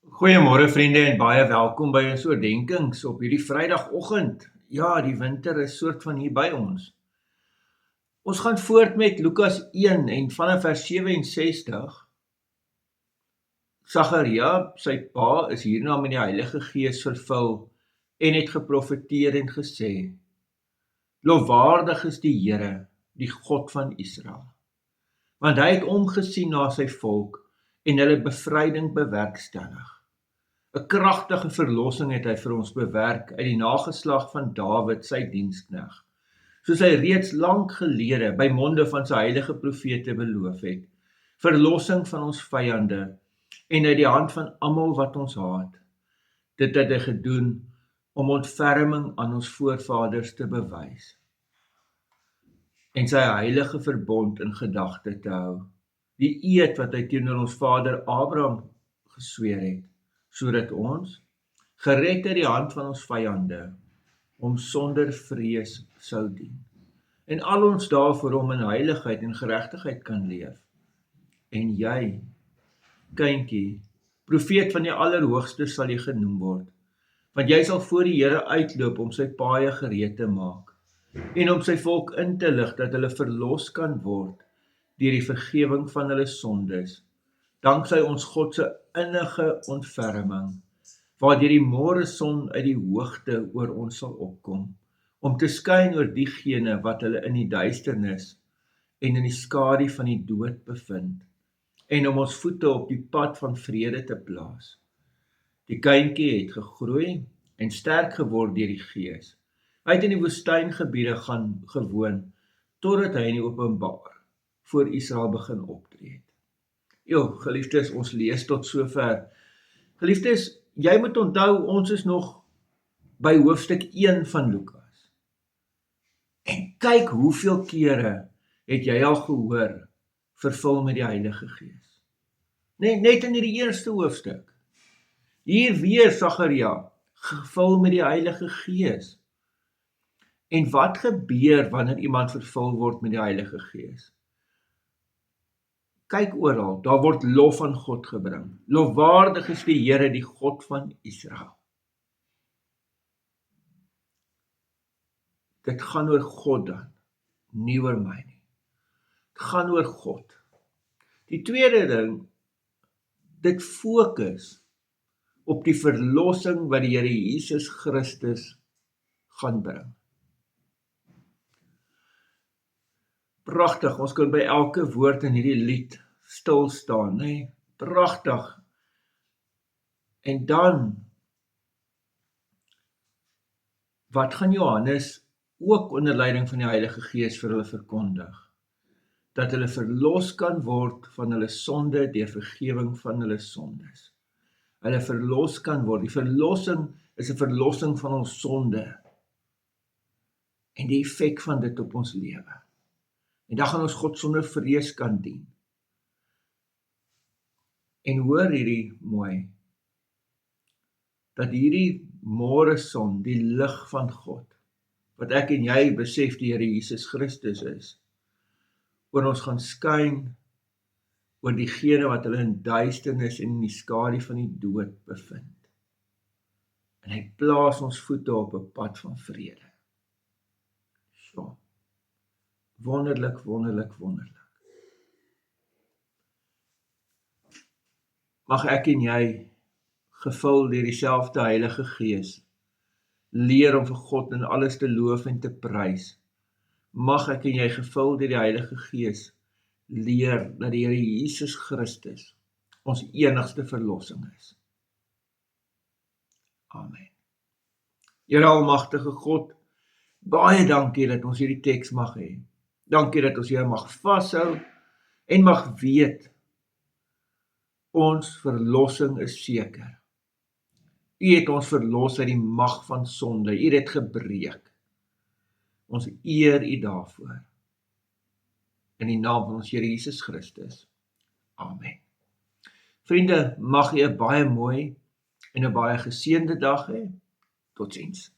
Goeiemôre vriende en baie welkom by ons oordenkings op hierdie Vrydagoggend. Ja, die winter is soort van hier by ons. Ons gaan voort met Lukas 1 en vanaf vers 67. Sagaria, sy pa, is hierna met die Heilige Gees vervul en het geprofeteer en gesê: Lofwaardig is die Here, die God van Israel, want hy het omgesien na sy volk en hulle bevryding bewerkstellig. 'n Kragtige verlossing het hy vir ons bewerk uit die nageslag van Dawid, sy dienskneg, soos hy reeds lank gelede by monde van sy heilige profete beloof het, verlossing van ons vyande en uit die hand van almal wat ons haat. Dit het hy gedoen om ontferming aan ons voorvaders te bewys en sy heilige verbond in gedagte te hou, die eed wat hy teenoor ons vader Abraham gesweer het, sodat ons, gered uit die hand van ons vyande, hom sonder vrees sou dien, en al ons dae voor hom in heiligheid en geregtigheid kan leef. En jy, kindjie, profeet van die Allerhoogste sal jy genoem word, want jy sal voor die Here uitloop om sy paaie gereed te maak, en om sy volk in te lig dat hulle verlos kan word deur die vergewing van hulle sondes, danksy ons God se innige ontferming, waardeur die môreson uit die hoogte oor ons sal opkom, om te skyn oor diegene wat hulle in die duisternis en in die skadu van die dood bevind, en om ons voete op die pad van vrede te plaas. Die kindjie het gegroei en sterk geword deur die Gees. Hy het in die woestyngebiede gaan gewoon, totdat hy in die openbaar voor Israel begin optree het. Geliefdes, ons lees tot sover. Geliefdes, jy moet onthou, ons is nog by hoofstuk 1 van Lukas. En kyk hoeveel kere het jy al gehoor, vervul met die Heilige Gees. Net in die eerste hoofstuk. Hier weer Sagaria, gevul met die Heilige Gees. En wat gebeur wanneer iemand vervul word met die Heilige Gees? Kyk oral, daar word lof aan God gebring. Lofwaardig is die Here, die God van Israel. Dit gaan oor God dan, nie oor my nie. Dit gaan oor God. Die tweede ding, dit fokus op die verlossing wat die Here Jesus Christus gaan bring. Pragtig, ons kan by elke woord in hierdie lied stil staan, nee? Pragtig. En dan, wat gaan Johannes ook onder leiding van die Heilige Gees vir hulle verkondig? Dat hulle verlos kan word van hulle sonde deur vergewing van hulle sondes. Hulle verlos kan word. Die verlossing is 'n verlossing van ons sonde en die effek van dit op ons lewe. En dan gaan ons God sonder vrees kan dien. En hoor hierdie mooi, dat hierdie môreson, die lig van God, wat ek en jy besef die Here Jesus Christus is, oor ons gaan skyn, oor diegene wat hulle in duisternis en in die skadu van die dood bevind. En hy plaas ons voete op 'n pad van vrede. So. Wonderlik, wonderlik, wonderlik. Mag ek en jy, gevul deur dieselfde Heilige Gees, leer om vir God in alles te loof en te prys. Mag ek en jy, gevul deur die Heilige Gees, leer dat die Here Jesus Christus ons enigste verlossing is. Amen. Here almagtige God, baie dankie dat ons hierdie teks mag hê. Dankie dat ons hier mag vashou en mag weet, ons verlossing is seker. U het ons verlos uit die mag van sonde, u het dit gebreek. Ons eer u daarvoor. In die naam van ons Here Jesus Christus. Amen. Vriende, mag u 'n baie mooi en 'n baie geseënde dag hê. Totsiens.